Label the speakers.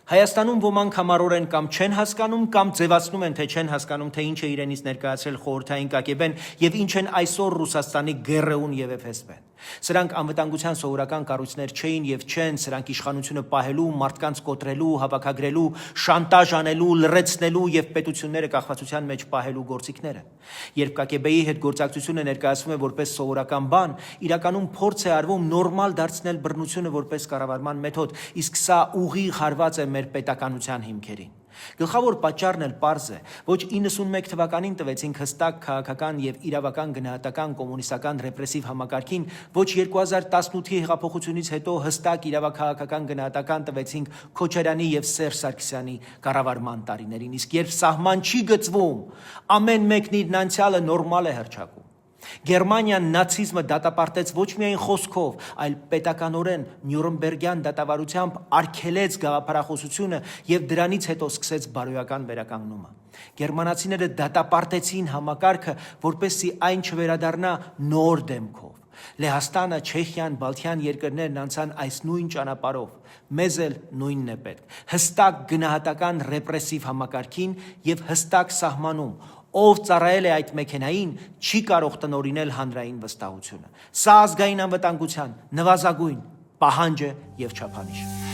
Speaker 1: Հայաստանում ոմանք համառորեն կամ չեն հասկանում, կամ ձևացնում են, թե չեն հասկանում, թե ինչ է իրենից ներկայացրել խորհրդային ԿԳԲ-ն եւ ինչ են այսօր Ռուսաստանի ԳՌՈ-ն եւ ԵՖՍԲ-ն։ Սրանք անվտանգության սովորական կառույցներ չէին եւ չեն, սրանք իշխանությունը պահելու, մարդկանց կոտրելու, հավաքագրելու, շանտաժ անելու, լռեցնելու եւ պետությունները կախվածության մեջ պահելու գործիքները։ Երբ ԿԳԲ-ի հետ գործակցությունը ներկայացվում է որպես սովորական բան, իրականում փորձ է արվում նորմալ դարձնել բռնությունը որպես կառավարման մեթոդ, իսկ սա ուղիղ հարված է մեր պետականության հիմքերին։ Գլխավոր պատճառն էլ պարզ է, ոչ 91 թվականին տվեցինք հստակ քաղաքական եւ իրավական գնահատական կոմունիստական ռեպրեսիվ համակարգին, ոչ 2018-ի հեղափոխությունից հետո հստակ իրավաքաղաքական գնահատական տվեցինք Քոչարյանի եւ Սերժ Սարգսյանի կառավարման տարիներին, իսկ երբ սահման չի գծվում, ամեն մեկն իր անցյալը նորմալ է հռչակում։ Գերմանիան նացիզմը դատապարտեց ոչ միայն խոսքով, այլ պետականորեն Նյուրնբերգյան դատավարությամբ արգելեց գաղափարախոսությունը եւ դրանից հետո սկսեց բարոյական վերականգնումը։ Գերմանացիները դատապարտեցին համակարգը, որպեսզի այն չվերադառնա նոր դեմքով։ Լեհաստանը, Չեխիան, Բալթյան երկրներն անցան այս նույն ճանապարհով։ Մեզ էլ նույնն է պետք։ Հստակ գնահատական ռեպրեսիվ համակարգին եւ հստակ սահմանում։ Ով ծառայել է այդ մեքենային, չի կարող տնօրինել հանրային վստահությունը։ Սա ազգային անվտանգության նվազագույն պահանջ է եւ չափանիշ։